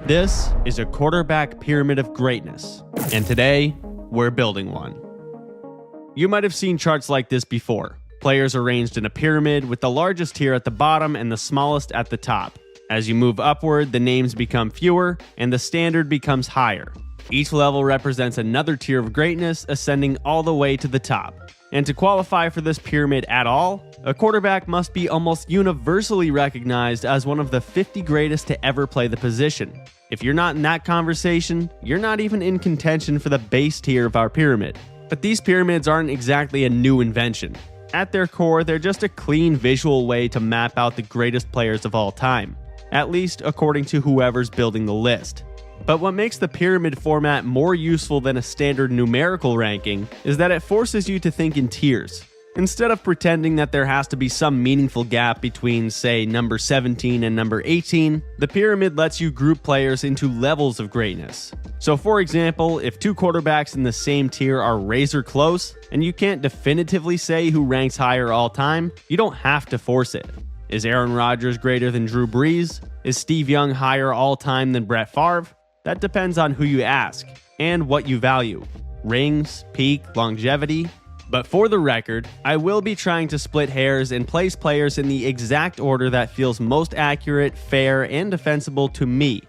This is a quarterback pyramid of greatness, and today, we're building one. You might have seen charts like this before. Players arranged in a pyramid with the largest tier at the bottom and the smallest at the top. As you move upward, the names become fewer, and the standard becomes higher. Each level represents another tier of greatness, ascending all the way to the top. And to qualify for this pyramid at all, a quarterback must be almost universally recognized as one of the 50 greatest to ever play the position. If you're not in that conversation, you're not even in contention for the base tier of our pyramid. But these pyramids aren't exactly a new invention. At their core, they're just a clean visual way to map out the greatest players of all time, at least according to whoever's building the list. But what makes the pyramid format more useful than a standard numerical ranking is that it forces you to think in tiers. Instead of pretending that there has to be some meaningful gap between, say, number 17 and number 18, the pyramid lets you group players into levels of greatness. So for example, if two quarterbacks in the same tier are razor close, and you can't definitively say who ranks higher all time, you don't have to force it. Is Aaron Rodgers greater than Drew Brees? Is Steve Young higher all time than Brett Favre? That depends on who you ask, and what you value. Rings, peak, longevity. But for the record, I will be trying to split hairs and place players in the exact order that feels most accurate, fair, and defensible to me.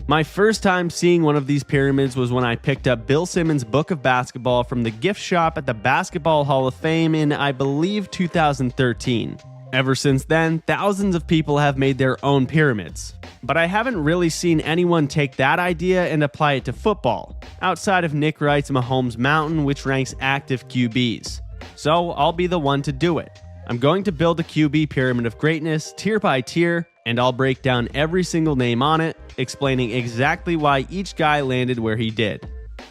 My first time seeing one of these pyramids was when I picked up Bill Simmons' Book of Basketball from the gift shop at the Basketball Hall of Fame in, I believe, 2013. Ever since then, thousands of people have made their own pyramids. But I haven't really seen anyone take that idea and apply it to football, outside of Nick Wright's Mahomes Mountain, which ranks active QBs. So I'll be the one to do it. I'm going to build a QB pyramid of greatness, tier by tier, and I'll break down every single name on it, explaining exactly why each guy landed where he did.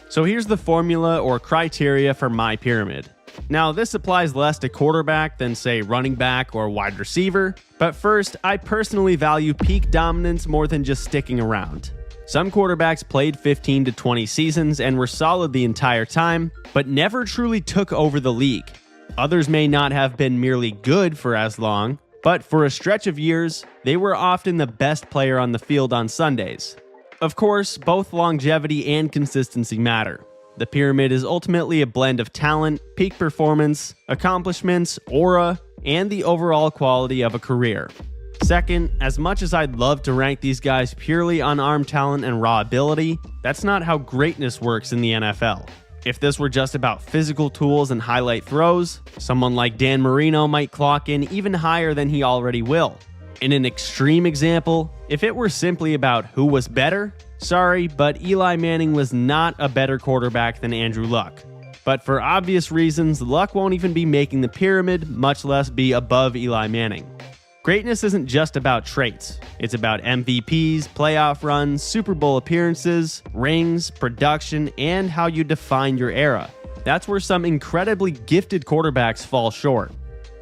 So here's the formula or criteria for my pyramid. Now, this applies less to quarterback than, say, running back or wide receiver, but first, I personally value peak dominance more than just sticking around. Some quarterbacks played 15 to 20 seasons and were solid the entire time, but never truly took over the league. Others may not have been merely good for as long, but for a stretch of years, they were often the best player on the field on Sundays. Of course, both longevity and consistency matter. The pyramid is ultimately a blend of talent, peak performance, accomplishments, aura, and the overall quality of a career. Second, as much as I'd love to rank these guys purely on arm talent and raw ability, that's not how greatness works in the NFL. If this were just about physical tools and highlight throws, someone like Dan Marino might clock in even higher than he already will. In an extreme example, if it were simply about who was better, sorry, but Eli Manning was not a better quarterback than Andrew Luck. But for obvious reasons, Luck won't even be making the pyramid, much less be above Eli Manning. Greatness isn't just about traits. It's about MVPs, playoff runs, Super Bowl appearances, rings, production, and how you define your era. That's where some incredibly gifted quarterbacks fall short.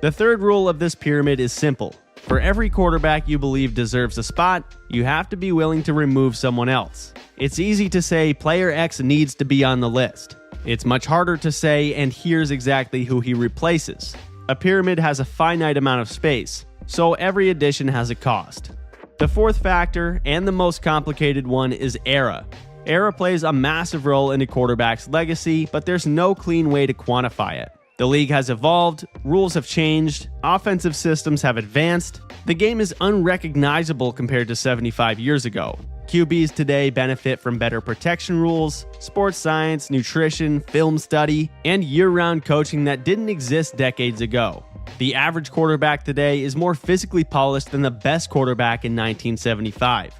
The third rule of this pyramid is simple. For every quarterback you believe deserves a spot, you have to be willing to remove someone else. It's easy to say player X needs to be on the list. It's much harder to say, and here's exactly who he replaces. A pyramid has a finite amount of space, so every addition has a cost. The fourth factor, and the most complicated one, is era. Era plays a massive role in a quarterback's legacy, but there's no clean way to quantify it. The league has evolved, rules have changed, offensive systems have advanced. The game is unrecognizable compared to 75 years ago. QBs today benefit from better protection rules, sports science, nutrition, film study, and year-round coaching that didn't exist decades ago. The average quarterback today is more physically polished than the best quarterback in 1975.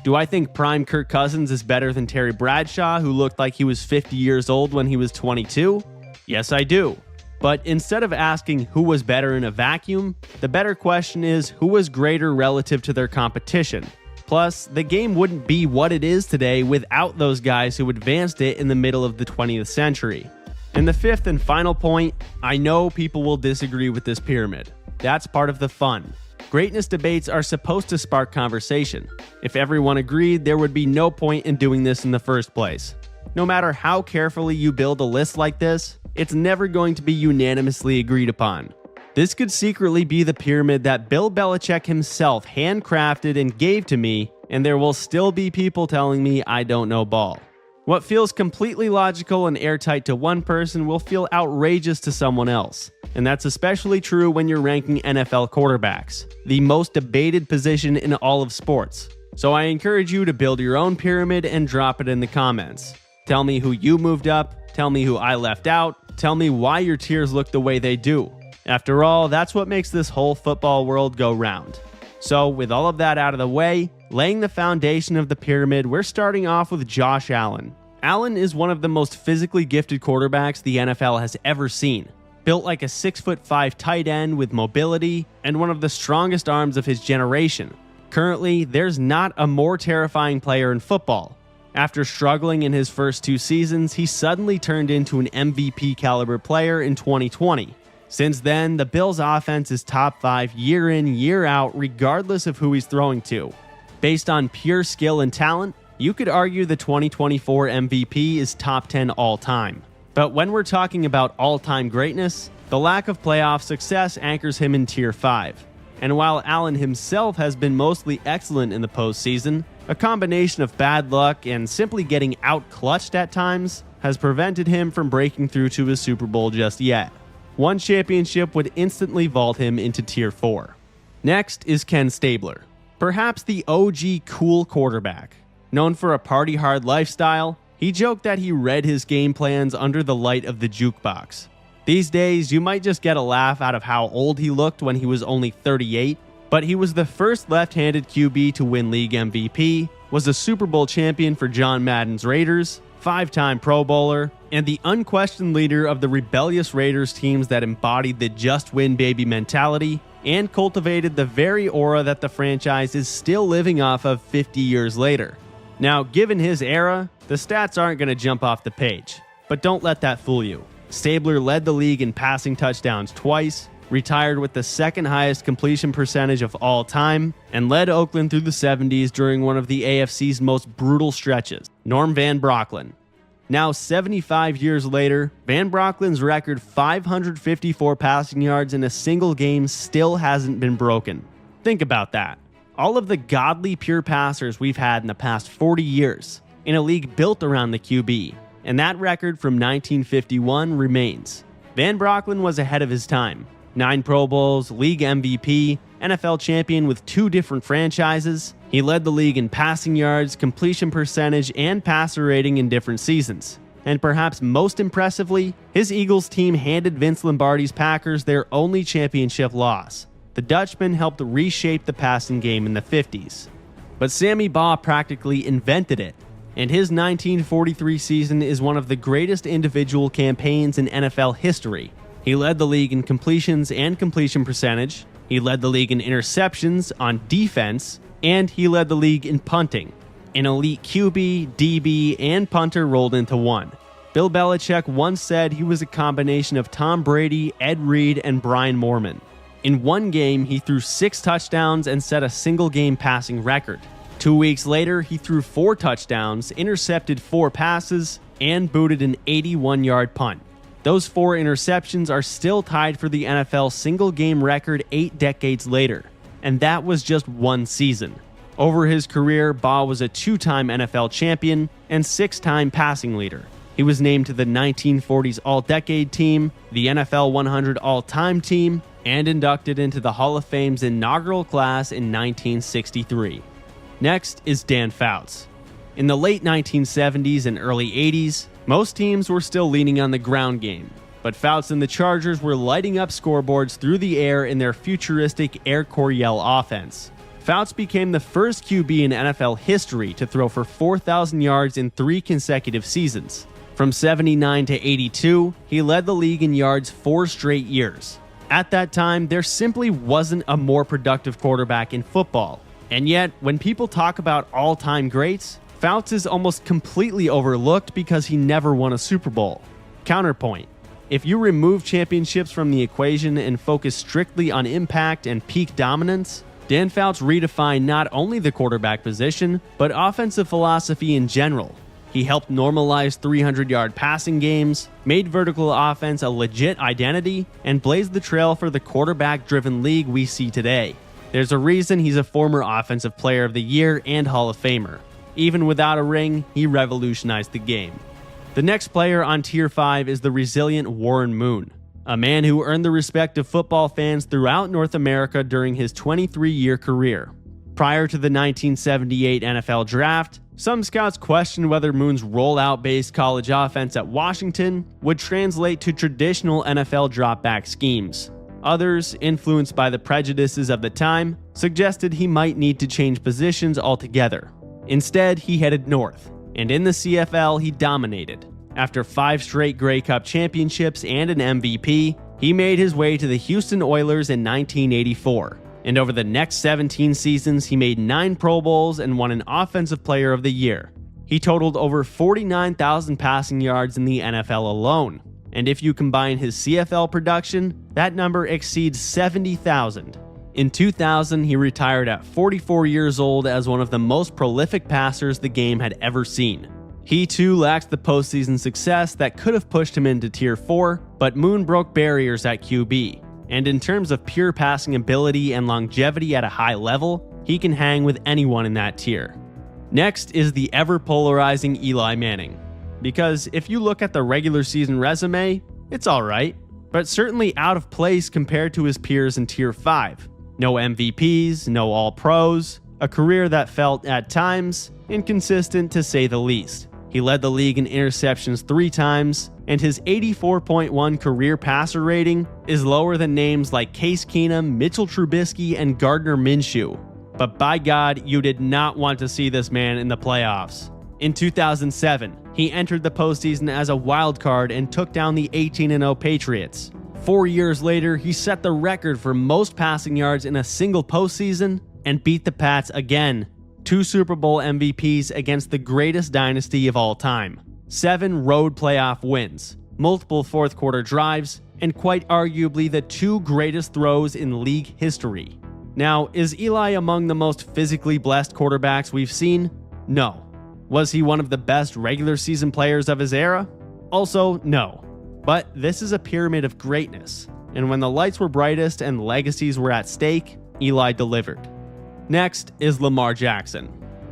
Do I think prime Kirk Cousins is better than Terry Bradshaw, who looked like he was 50 years old when he was 22? Yes, I do. But instead of asking who was better in a vacuum, the better question is who was greater relative to their competition. Plus, the game wouldn't be what it is today without those guys who advanced it in the middle of the 20th century. And the fifth and final point, I know people will disagree with this pyramid. That's part of the fun. Greatness debates are supposed to spark conversation. If everyone agreed, there would be no point in doing this in the first place. No matter how carefully you build a list like this, it's never going to be unanimously agreed upon. This could secretly be the pyramid that Bill Belichick himself handcrafted and gave to me and there will still be people telling me I don't know ball. What feels completely logical and airtight to one person will feel outrageous to someone else. And that's especially true when you're ranking NFL quarterbacks, the most debated position in all of sports. So I encourage you to build your own pyramid and drop it in the comments. Tell me who you moved up, tell me who I left out, tell me why your tiers look the way they do. After all, that's what makes this whole football world go round. So with all of that out of the way, laying the foundation of the pyramid, we're starting off with Josh Allen. Allen is one of the most physically gifted quarterbacks the NFL has ever seen. Built like a 6'5" tight end with mobility and one of the strongest arms of his generation. Currently, there's not a more terrifying player in football. After struggling in his first 2 seasons, he suddenly turned into an MVP caliber player in 2020. Since then, the Bills' offense is top 5 year in, year out, regardless of who he's throwing to. Based on pure skill and talent, you could argue the 2024 MVP is top 10 all time. But when we're talking about all-time greatness, the lack of playoff success anchors him in Tier 5. And while Allen himself has been mostly excellent in the postseason, a combination of bad luck and simply getting out-clutched at times has prevented him from breaking through to a Super Bowl just yet. One championship would instantly vault him into Tier 4. Next is Ken Stabler, perhaps the OG cool quarterback. Known for a party-hard lifestyle, he joked that he read his game plans under the light of the jukebox. These days, you might just get a laugh out of how old he looked when he was only 38, but he was the first left-handed QB to win league MVP, was a Super Bowl champion for John Madden's Raiders, 5-time Pro Bowler, and the unquestioned leader of the rebellious Raiders teams that embodied the just win baby mentality and cultivated the very aura that the franchise is still living off of 50 years later. Now, given his era, the stats aren't going to jump off the page, but don't let that fool you. Stabler led the league in passing touchdowns twice, retired with the second highest completion percentage of all time, and led Oakland through the 70s during one of the AFC's most brutal stretches. Norm Van Brocklin. Now 75 years later, Van Brocklin's record 554 passing yards in a single game still hasn't been broken. Think about that. All of the godly pure passers we've had in the past 40 years, in a league built around the QB, and that record from 1951 remains. Van Brocklin was ahead of his time. 9 Pro Bowls, league MVP, NFL champion with 2 different franchises. He led the league in passing yards, completion percentage, and passer rating in different seasons. And perhaps most impressively, his Eagles team handed Vince Lombardi's Packers their only championship loss. The Dutchman helped reshape the passing game in the 50s. But Sammy Baugh practically invented it, and his 1943 season is one of the greatest individual campaigns in NFL history. He led the league in completions and completion percentage, he led the league in interceptions on defense, and he led the league in punting. An elite QB, DB, and punter rolled into one. Bill Belichick once said he was a combination of Tom Brady, Ed Reed, and Brian Moorman. In one game, he threw 6 touchdowns and set a single-game passing record. 2 weeks later, he threw 4 touchdowns, intercepted 4 passes, and booted an 81-yard punt. Those 4 interceptions are still tied for the NFL single-game record 8 decades later, and that was just one season. Over his career, Baugh was a 2-time NFL champion and 6-time passing leader. He was named to the 1940s All-Decade Team, the NFL 100 All-Time Team, and inducted into the Hall of Fame's inaugural class in 1963. Next is Dan Fouts. In the late 1970s and early 80s, most teams were still leaning on the ground game, but Fouts and the Chargers were lighting up scoreboards through the air in their futuristic Air Coryell offense. Fouts became the first QB in NFL history to throw for 4,000 yards in 3 consecutive seasons. From 79 to 82, he led the league in yards 4 straight years. At that time, there simply wasn't a more productive quarterback in football. And yet, when people talk about all-time greats, Fouts is almost completely overlooked because he never won a Super Bowl. Counterpoint: if you remove championships from the equation and focus strictly on impact and peak dominance, Dan Fouts redefined not only the quarterback position, but offensive philosophy in general. He helped normalize 300-yard passing games, made vertical offense a legit identity, and blazed the trail for the quarterback-driven league we see today. There's a reason he's a former Offensive Player of the Year and Hall of Famer. Even without a ring, he revolutionized the game. The next player on Tier 5 is the resilient Warren Moon, a man who earned the respect of football fans throughout North America during his 23-year career. Prior to the 1978 NFL Draft, some scouts questioned whether Moon's rollout-based college offense at Washington would translate to traditional NFL drop-back schemes. Others, influenced by the prejudices of the time, suggested he might need to change positions altogether. Instead, he headed north, and in the CFL he dominated. After 5 straight Grey Cup championships and an MVP, he made his way to the Houston Oilers in 1984. And over the next 17 seasons, he made 9 Pro Bowls and won an Offensive Player of the Year. He totaled over 49,000 passing yards in the NFL alone. And if you combine his CFL production, that number exceeds 70,000. In 2000, he retired at 44 years old as one of the most prolific passers the game had ever seen. He too lacked the postseason success that could have pushed him into Tier 4, but Moon broke barriers at QB. And in terms of pure passing ability and longevity at a high level, he can hang with anyone in that tier. Next is the ever-polarizing Eli Manning. Because if you look at the regular season resume, it's alright, but certainly out of place compared to his peers in Tier 5. No MVPs, no All-Pros, a career that felt, at times, inconsistent to say the least. He led the league in interceptions 3 times, and his 84.1 career passer rating is lower than names like Case Keenum, Mitchell Trubisky, and Gardner Minshew. But by God, you did not want to see this man in the playoffs. In 2007, he entered the postseason as a wild card and took down the 18-0 Patriots. 4 years later, he set the record for most passing yards in a single postseason and beat the Pats again. 2 Super Bowl MVPs against the greatest dynasty of all time. 7 road playoff wins, multiple fourth quarter drives, and quite arguably the 2 greatest throws in league history. Now, is Eli among the most physically blessed quarterbacks we've seen? No. Was he one of the best regular season players of his era? Also, no. But this is a pyramid of greatness, and when the lights were brightest and legacies were at stake, Eli delivered. Next is Lamar Jackson,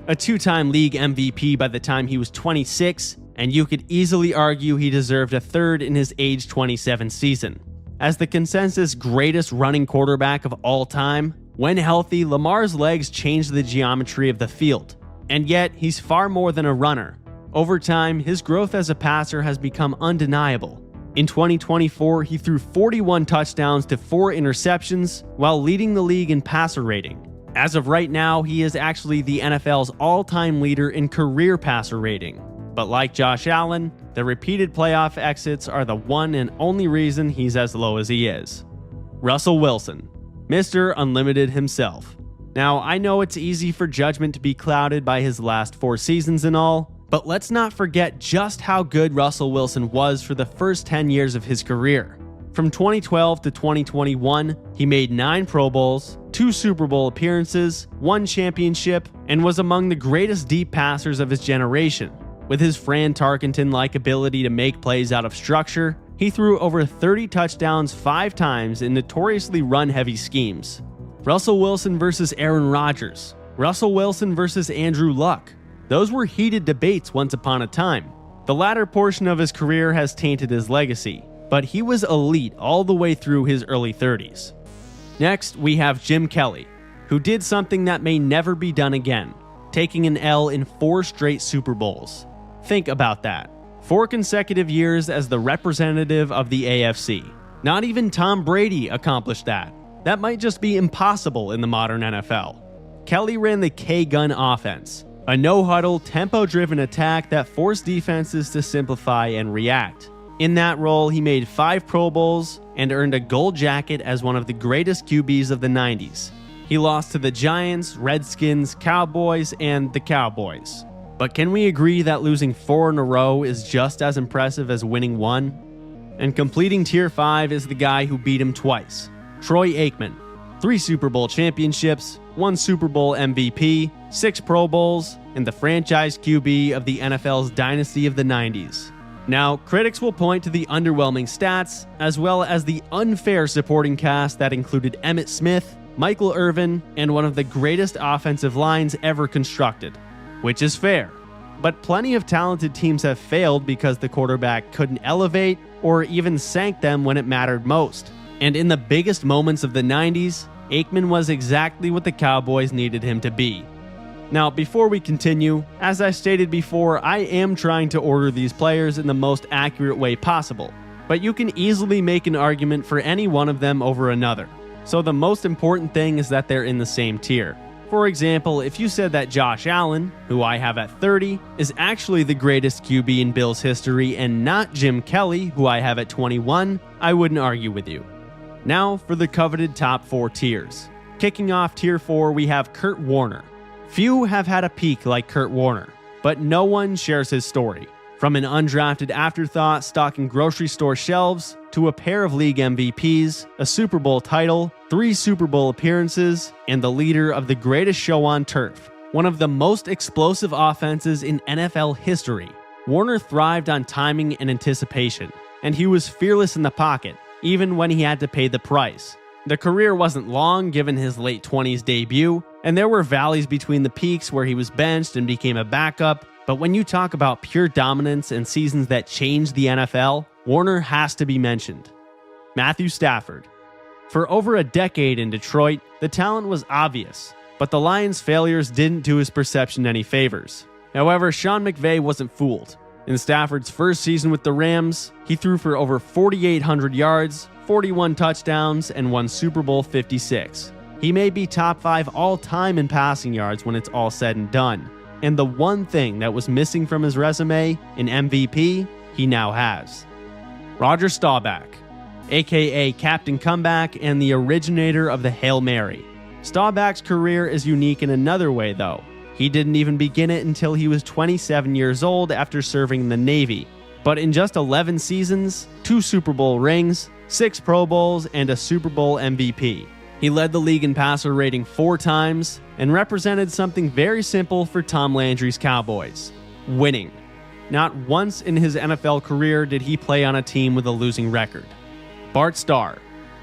a 2-time league MVP by the time he was 26, and you could easily argue he deserved a 3rd in his age 27 season. As the consensus greatest running quarterback of all time, when healthy, Lamar's legs changed the geometry of the field. And yet, he's far more than a runner. Over time, his growth as a passer has become undeniable. In 2024, he threw 41 touchdowns to 4 interceptions while leading the league in passer rating. As of right now, he is actually the NFL's all-time leader in career passer rating. But like Josh Allen, the repeated playoff exits are the one and only reason he's as low as he is. Russell Wilson, Mr. Unlimited himself. Now, I know it's easy for judgment to be clouded by his last 4 seasons and all, but let's not forget just how good Russell Wilson was for the first 10 years of his career. From 2012 to 2021, he made 9 Pro Bowls, 2 Super Bowl appearances, 1 championship, and was among the greatest deep passers of his generation. With his Fran Tarkenton-like ability to make plays out of structure, he threw over 30 touchdowns 5 times in notoriously run-heavy schemes. Russell Wilson versus Aaron Rodgers. Russell Wilson versus Andrew Luck. Those were heated debates once upon a time. The latter portion of his career has tainted his legacy, but he was elite all the way through his early 30s. Next, we have Jim Kelly, who did something that may never be done again, taking an L in 4 straight Super Bowls. Think about that. 4 consecutive years as the representative of the AFC. Not even Tom Brady accomplished that. That might just be impossible in the modern NFL. Kelly ran the K-Gun offense, a no-huddle, tempo-driven attack that forced defenses to simplify and react. In that role, he made 5 Pro Bowls and earned a gold jacket as one of the greatest QBs of the 90s. He lost to the Giants, Redskins, Cowboys, and the Cowboys. But can we agree that losing 4 in a row is just as impressive as winning 1? And completing Tier 5 is the guy who beat him twice. Troy Aikman, 3 Super Bowl championships, 1 Super Bowl MVP, 6 Pro Bowls, and the franchise QB of the NFL's dynasty of the 90s. Now, critics will point to the underwhelming stats, as well as the unfair supporting cast that included Emmitt Smith, Michael Irvin, and one of the greatest offensive lines ever constructed. Which is fair. But plenty of talented teams have failed because the quarterback couldn't elevate or even sank them when it mattered most. And in the biggest moments of the 90s, Aikman was exactly what the Cowboys needed him to be. Now, before we continue, as I stated before, I am trying to order these players in the most accurate way possible, but you can easily make an argument for any one of them over another. So the most important thing is that they're in the same tier. For example, if you said that Josh Allen, who I have at 30, is actually the greatest QB in Bills history and not Jim Kelly, who I have at 21, I wouldn't argue with you. Now for the coveted top 4 tiers. Kicking off tier 4, we have Kurt Warner. Few have had a peak like Kurt Warner, but no one shares his story. From an undrafted afterthought stocking grocery store shelves, to a pair of league MVPs, a Super Bowl title, 3 Super Bowl appearances, and the leader of the greatest show on turf, one of the most explosive offenses in NFL history. Warner thrived on timing and anticipation, and he was fearless in the pocket, even when he had to pay the price. The career wasn't long given his late 20s debut, and there were valleys between the peaks where he was benched and became a backup, but when you talk about pure dominance and seasons that changed the NFL, Warner has to be mentioned. Matthew Stafford. For over a decade in Detroit, the talent was obvious, but the Lions' failures didn't do his perception any favors. However, Sean McVay wasn't fooled. In Stafford's first season with the Rams, he threw for over 4,800 yards, 41 touchdowns, and won Super Bowl 56. He may be top 5 all-time in passing yards when it's all said and done. And the one thing that was missing from his resume, an MVP, he now has. Roger Staubach, aka Captain Comeback and the originator of the Hail Mary. Staubach's career is unique in another way though. He didn't even begin it until he was 27 years old after serving in the Navy. But in just 11 seasons, 2 Super Bowl rings, 6 Pro Bowls, and a Super Bowl MVP. He led the league in passer rating 4 times and represented something very simple for Tom Landry's Cowboys: winning. Not once in his NFL career did he play on a team with a losing record. Bart Starr,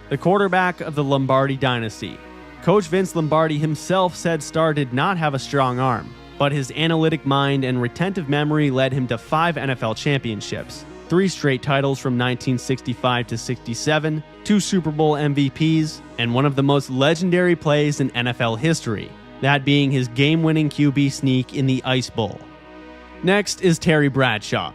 the quarterback of the Lombardi dynasty. Coach Vince Lombardi himself said Starr did not have a strong arm, but his analytic mind and retentive memory led him to 5 NFL championships, 3 straight titles from 1965 to 67, 2 Super Bowl MVPs, and one of the most legendary plays in NFL history, that being his game-winning QB sneak in the Ice Bowl. Next is Terry Bradshaw.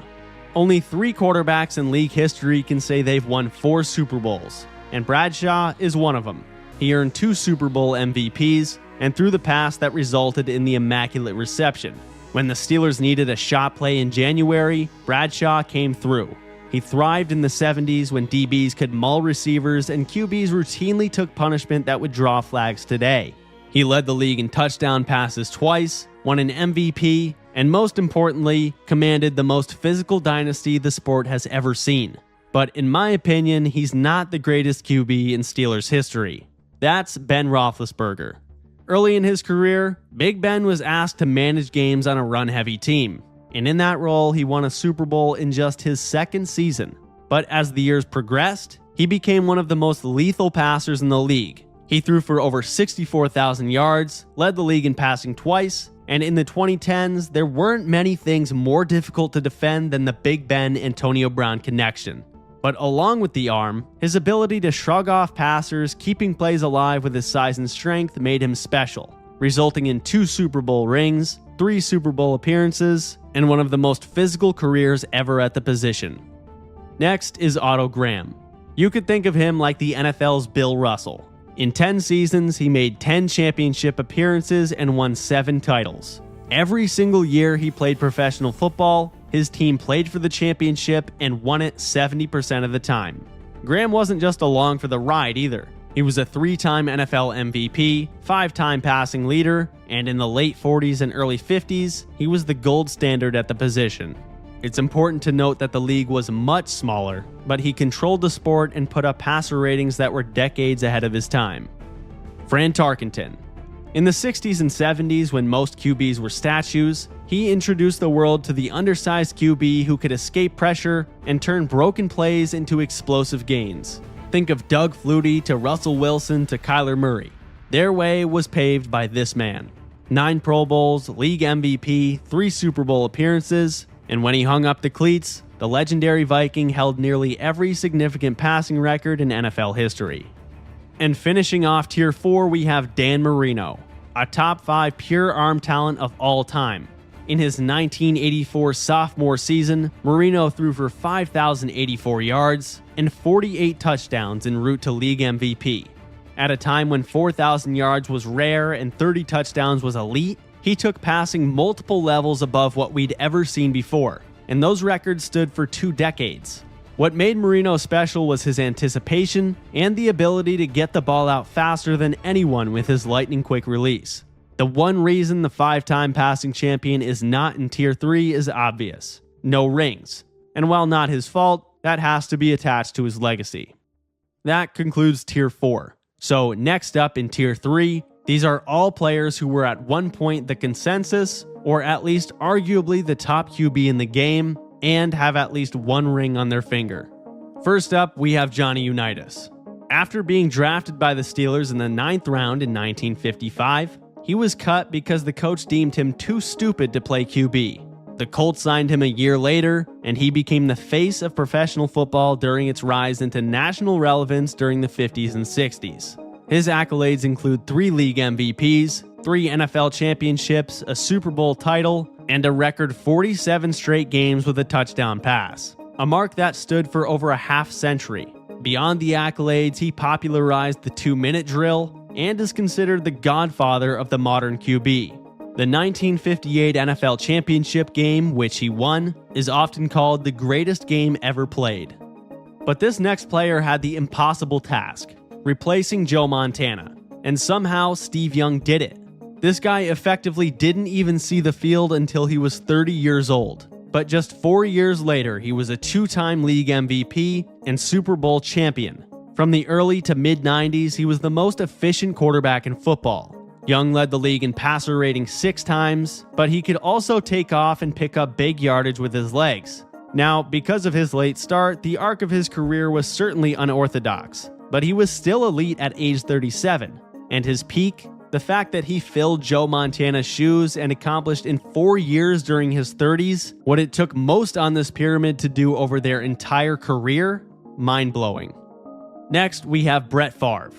Only 3 quarterbacks in league history can say they've won 4 Super Bowls, and Bradshaw is one of them. He earned 2 Super Bowl MVPs, and threw the pass that resulted in the Immaculate Reception. When the Steelers needed a shot play in January, Bradshaw came through. He thrived in the 70s when DBs could maul receivers and QBs routinely took punishment that would draw flags today. He led the league in touchdown passes twice, won an MVP, and most importantly, commanded the most physical dynasty the sport has ever seen. But in my opinion, he's not the greatest QB in Steelers history. That's Ben Roethlisberger. Early in his career, Big Ben was asked to manage games on a run-heavy team, and in that role, he won a Super Bowl in just his 2nd season. But as the years progressed, he became one of the most lethal passers in the league. He threw for over 64,000 yards, led the league in passing twice, and in the 2010s, there weren't many things more difficult to defend than the Big Ben-Antonio Brown connection. But along with the arm, his ability to shrug off passers, keeping plays alive with his size and strength made him special, resulting in 2 Super Bowl rings, 3 Super Bowl appearances, and one of the most physical careers ever at the position. Next is Otto Graham. You could think of him like the NFL's Bill Russell. In 10 seasons, he made 10 championship appearances and won 7 titles. Every single year he played professional football, his team played for the championship and won it 70% of the time. Graham wasn't just along for the ride either. He was a 3-time NFL MVP, 5-time passing leader, and in the late 40s and early 50s, he was the gold standard at the position. It's important to note that the league was much smaller, but he controlled the sport and put up passer ratings that were decades ahead of his time. Fran Tarkenton. In the 60s and 70s, when most QBs were statues, he introduced the world to the undersized QB who could escape pressure and turn broken plays into explosive gains. Think of Doug Flutie to Russell Wilson to Kyler Murray. Their way was paved by this man. 9 Pro Bowls, league MVP, 3 Super Bowl appearances, and when he hung up the cleats, the legendary Viking held nearly every significant passing record in NFL history. And finishing off Tier 4, we have Dan Marino, a top 5 pure arm talent of all time. In his 1984 sophomore season, Marino threw for 5,084 yards and 48 touchdowns en route to league MVP. At a time when 4,000 yards was rare and 30 touchdowns was elite, he took passing multiple levels above what we'd ever seen before, and those records stood for 2 decades. What made Marino special was his anticipation and the ability to get the ball out faster than anyone with his lightning-quick release. The one reason the 5-time passing champion is not in Tier 3 is obvious: no rings. And while not his fault, that has to be attached to his legacy. That concludes Tier 4. So next up in Tier 3, these are all players who were at one point the consensus, or at least arguably the top QB in the game, and have at least 1 ring on their finger. First up, we have Johnny Unitas. After being drafted by the Steelers in the 9th round in 1955, he was cut because the coach deemed him too stupid to play QB. The Colts signed him a year later, and he became the face of professional football during its rise into national relevance during the 50s and 60s. His accolades include 3 league MVPs, 3 NFL championships, a Super Bowl title, and a record 47 straight games with a touchdown pass, a mark that stood for over a half-century. Beyond the accolades, he popularized the 2-minute drill and is considered the godfather of the modern QB. The 1958 NFL Championship game, which he won, is often called the greatest game ever played. But this next player had the impossible task: replacing Joe Montana, and somehow Steve Young did it. This guy effectively didn't even see the field until he was 30 years old, but just 4 years later he was a 2-time league MVP and Super Bowl champion. From the early to mid-90s, he was the most efficient quarterback in football. Young led the league in passer rating 6 times, but he could also take off and pick up big yardage with his legs. Now, because of his late start, the arc of his career was certainly unorthodox, but he was still elite at age 37, and his peak, the fact that he filled Joe Montana's shoes and accomplished in 4 years during his 30s what it took most on this pyramid to do over their entire career, mind-blowing. Next, we have Brett Favre.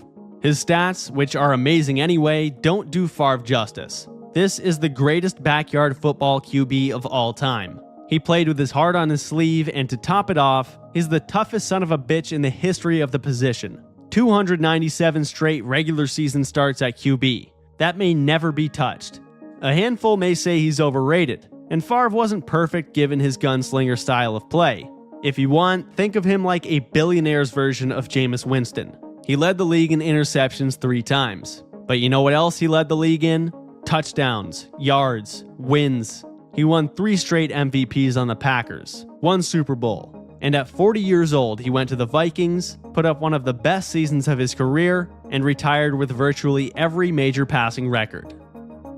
His stats, which are amazing anyway, don't do Favre justice. This is the greatest backyard football QB of all time. He played with his heart on his sleeve, and to top it off, he's the toughest son of a bitch in the history of the position. 297 straight regular season starts at QB. That may never be touched. A handful may say he's overrated, and Favre wasn't perfect given his gunslinger style of play. If you want, think of him like a billionaire's version of Jameis Winston. He led the league in interceptions 3 times. But you know what else he led the league in? Touchdowns, yards, wins. He won 3 straight MVPs on the Packers, 1 Super Bowl, and at 40 years old he went to the Vikings, put up one of the best seasons of his career, and retired with virtually every major passing record.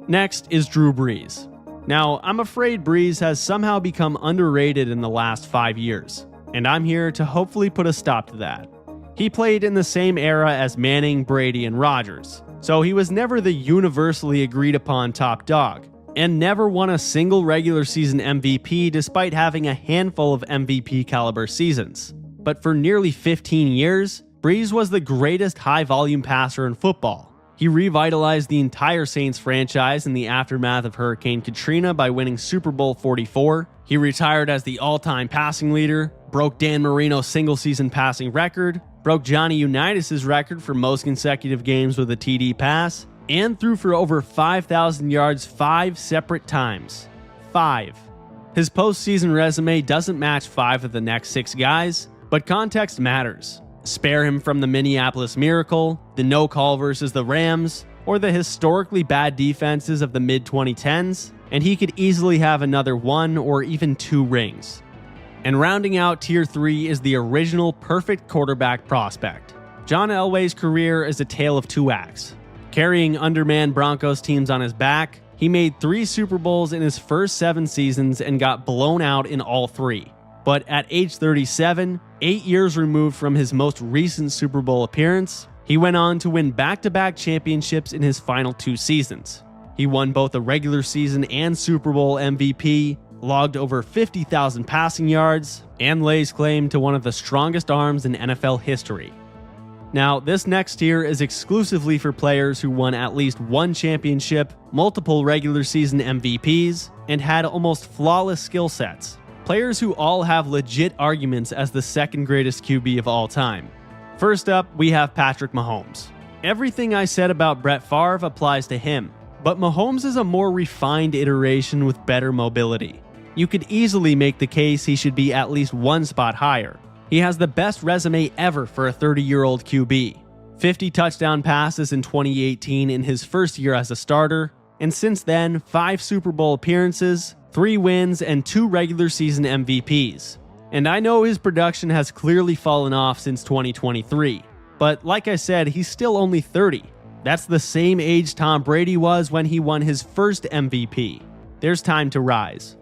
Next is Drew Brees. Now, I'm afraid Brees has somehow become underrated in the last 5 years, and I'm here to hopefully put a stop to that. He played in the same era as Manning, Brady, and Rodgers, so he was never the universally agreed upon top dog, and never won a single regular season MVP despite having a handful of MVP caliber seasons. But for nearly 15 years, Brees was the greatest high-volume passer in football. He revitalized the entire Saints franchise in the aftermath of Hurricane Katrina by winning Super Bowl 44. He retired as the all-time passing leader, broke Dan Marino's single-season passing record, broke Johnny Unitas' record for most consecutive games with a TD pass, and threw for over 5,000 yards 5 separate times. 5. His postseason resume doesn't match 5 of the next 6 guys, but context matters. Spare him from the Minneapolis Miracle, the no call versus the Rams, or the historically bad defenses of the mid-2010s, and he could easily have another 1 or even 2 rings. And rounding out Tier 3 is the original perfect quarterback prospect. John Elway's career is a tale of 2 acts. Carrying undermanned Broncos teams on his back, he made 3 Super Bowls in his first 7 seasons and got blown out in all 3. But at age 37, 8 years removed from his most recent Super Bowl appearance, He went on to win back-to-back championships in his final 2 seasons. He won both the regular season and Super Bowl MVP, logged over 50,000 passing yards, and lays claim to one of the strongest arms in NFL history. Now, this next tier is exclusively for players who won at least 1 championship, multiple regular season MVPs, and had almost flawless skill sets. Players who all have legit arguments as the second greatest QB of all time. First up, we have Patrick Mahomes. Everything I said about Brett Favre applies to him, but Mahomes is a more refined iteration with better mobility. You could easily make the case he should be at least 1 spot higher. He has the best resume ever for a 30-year-old QB. 50 touchdown passes in 2018 in his first year as a starter, and since then, 5 Super Bowl appearances, 3 wins, and 2 regular season MVPs. And I know his production has clearly fallen off since 2023, but like I said, he's still only 30. That's the same age Tom Brady was when he won his first MVP. There's time to rise.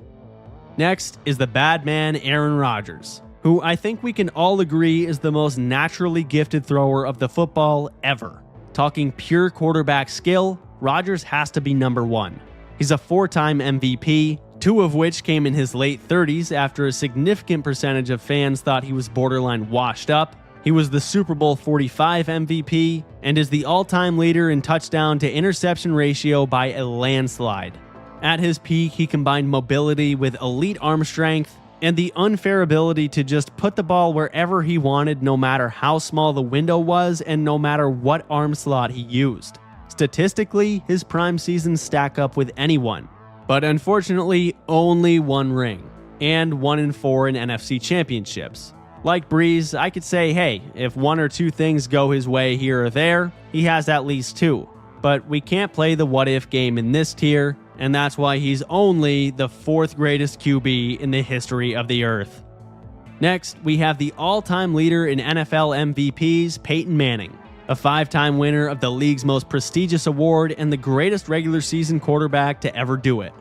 Next is the bad man Aaron Rodgers, who I think we can all agree is the most naturally gifted thrower of the football ever. Talking pure quarterback skill, Rodgers has to be number 1. He's a 4-time MVP, 2 of which came in his late 30s after a significant percentage of fans thought he was borderline washed up. He was the Super Bowl 45 MVP and is the all-time leader in touchdown to interception ratio by a landslide. At his peak, he combined mobility with elite arm strength and the unfair ability to just put the ball wherever he wanted, no matter how small the window was and no matter what arm slot he used. Statistically, his prime seasons stack up with anyone, but unfortunately, only 1 ring, and 1 in 4 in NFC championships. Like Breeze, I could say, hey, if 1 or 2 things go his way here or there, he has at least 2. But we can't play the what-if game in this tier, and that's why he's only the 4th greatest QB in the history of the earth. Next, we have the all-time leader in NFL MVPs, Peyton Manning, a 5-time winner of the league's most prestigious award and the greatest regular season quarterback to ever do it.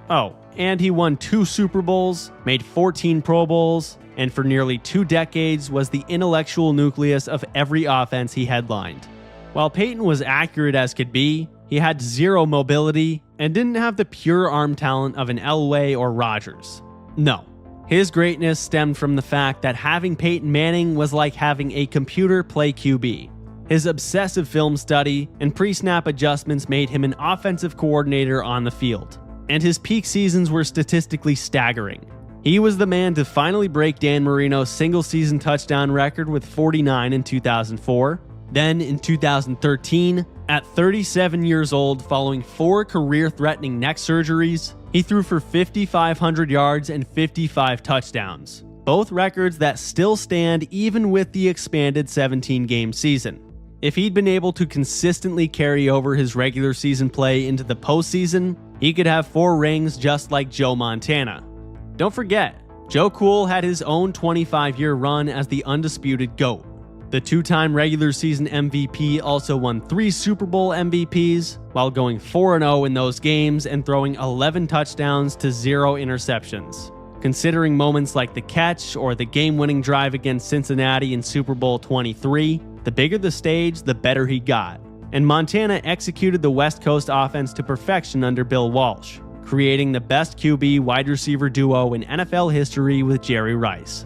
Oh, and he won 2 Super Bowls, made 14 Pro Bowls, and for nearly 2 decades was the intellectual nucleus of every offense he headlined. While Peyton was accurate as could be, he had 0 mobility and didn't have the pure arm talent of an Elway or Rodgers. No, his greatness stemmed from the fact that having Peyton Manning was like having a computer play QB. His obsessive film study and pre-snap adjustments made him an offensive coordinator on the field, and his peak seasons were statistically staggering. He was the man to finally break Dan Marino's single-season touchdown record with 49 in 2004. Then, in 2013, at 37 years old, following 4 career-threatening neck surgeries, he threw for 5,500 yards and 55 touchdowns, both records that still stand even with the expanded 17-game season. If he'd been able to consistently carry over his regular season play into the postseason, he could have 4 rings just like Joe Montana. Don't forget, Joe Cool had his own 25-year run as the undisputed GOAT. The 2-time regular season MVP also won 3 Super Bowl MVPs while going 4-0 in those games and throwing 11 touchdowns to 0 interceptions. Considering moments like the catch or the game-winning drive against Cincinnati in Super Bowl 23, the bigger the stage, the better he got. And Montana executed the West Coast offense to perfection under Bill Walsh, creating the best QB wide receiver duo in NFL history with Jerry Rice.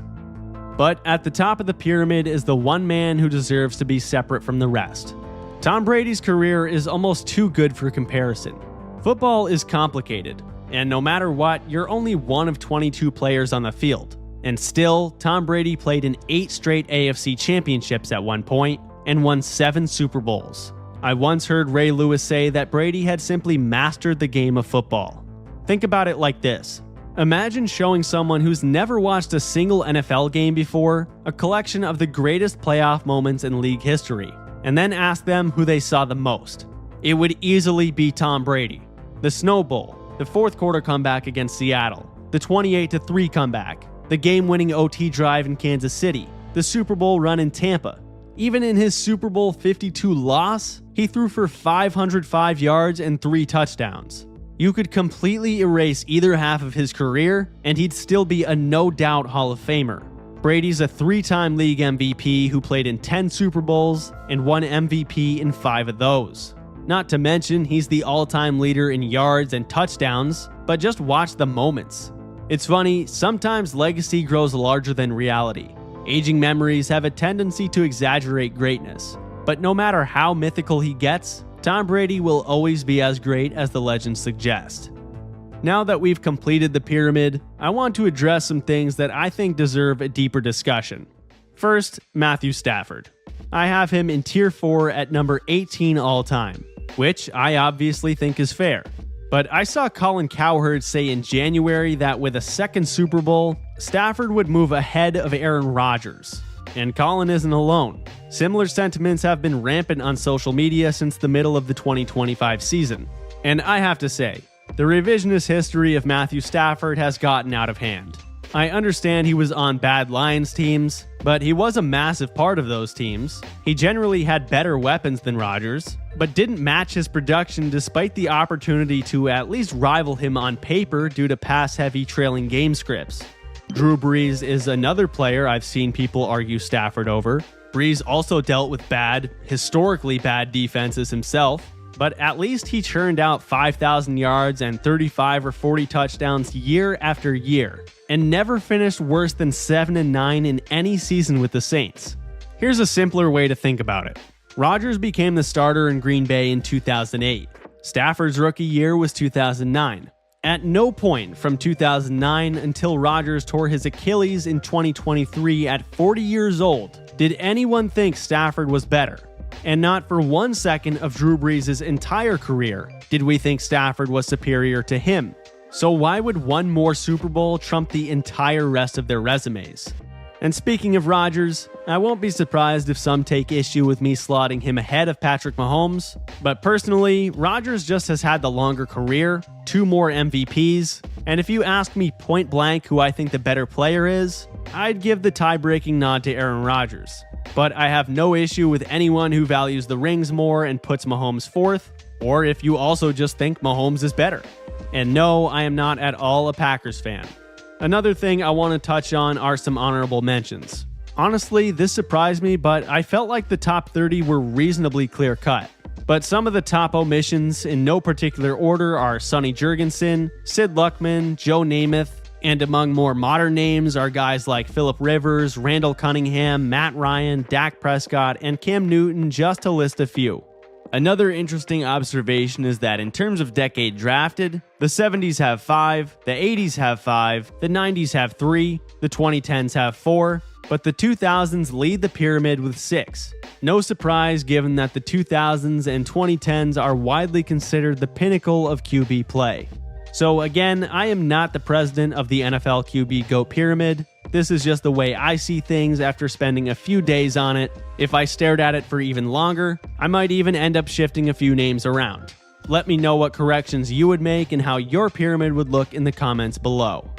But at the top of the pyramid is the one man who deserves to be separate from the rest. Tom Brady's career is almost too good for comparison. Football is complicated, and no matter what, you're only one of 22 players on the field. And still, Tom Brady played in 8 straight AFC championships at one point and won 7 Super Bowls. I once heard Ray Lewis say that Brady had simply mastered the game of football. Think about it like this. Imagine showing someone who's never watched a single NFL game before a collection of the greatest playoff moments in league history, and then ask them who they saw the most. It would easily be Tom Brady. The Snow Bowl, the 4th quarter comeback against Seattle, the 28-3 comeback, the game-winning OT drive in Kansas City, the Super Bowl run in Tampa. Even in his Super Bowl 52 loss, he threw for 505 yards and 3 touchdowns. You could completely erase either half of his career, and he'd still be a no-doubt Hall of Famer. Brady's a 3-time league MVP who played in 10 Super Bowls and won MVP in 5 of those. Not to mention, he's the all-time leader in yards and touchdowns, but just watch the moments. It's funny, sometimes legacy grows larger than reality. Aging memories have a tendency to exaggerate greatness, but no matter how mythical he gets, Tom Brady will always be as great as the legends suggest. Now that we've completed the pyramid, I want to address some things that I think deserve a deeper discussion. First, Matthew Stafford. I have him in tier 4 at number 18 all time, which I obviously think is fair. But I saw Colin Cowherd say in January that with a second Super Bowl, Stafford would move ahead of Aaron Rodgers. And Colin isn't alone. Similar sentiments have been rampant on social media since the middle of the 2025 season. And I have to say, the revisionist history of Matthew Stafford has gotten out of hand. I understand he was on bad Lions teams, but he was a massive part of those teams. He generally had better weapons than Rodgers, but didn't match his production despite the opportunity to at least rival him on paper due to pass-heavy trailing game scripts. Drew Brees is another player I've seen people argue Stafford over. Brees also dealt with historically bad defenses himself, but at least he churned out 5,000 yards and 35 or 40 touchdowns year after year, and never finished worse than 7-9 in any season with the Saints. Here's a simpler way to think about it. Rodgers became the starter in Green Bay in 2008. Stafford's rookie year was 2009. At no point from 2009 until Rodgers tore his Achilles in 2023 at 40 years old did anyone think Stafford was better. And not for 1 second of Drew Brees' entire career did we think Stafford was superior to him. So why would one more Super Bowl trump the entire rest of their resumes? And speaking of Rodgers, I won't be surprised if some take issue with me slotting him ahead of Patrick Mahomes, but personally, Rodgers just has had the longer career, 2 more MVPs, and if you ask me point blank who I think the better player is, I'd give the tie-breaking nod to Aaron Rodgers. But I have no issue with anyone who values the rings more and puts Mahomes 4th, or if you also just think Mahomes is better. And no, I am not at all a Packers fan. Another thing I want to touch on are some honorable mentions. Honestly, this surprised me, but I felt like the top 30 were reasonably clear-cut. But some of the top omissions in no particular order are Sonny Jurgensen, Sid Luckman, Joe Namath, and among more modern names are guys like Phillip Rivers, Randall Cunningham, Matt Ryan, Dak Prescott, and Cam Newton, just to list a few. Another interesting observation is that in terms of decade drafted, the 70s have 5, the 80s have 5, the 90s have 3, the 2010s have 4, but the 2000s lead the pyramid with 6. No surprise given that the 2000s and 2010s are widely considered the pinnacle of QB play. So again, I am not the president of the NFL QB GOAT pyramid. This is just the way I see things after spending a few days on it. If I stared at it for even longer, I might even end up shifting a few names around. Let me know what corrections you would make and how your pyramid would look in the comments below.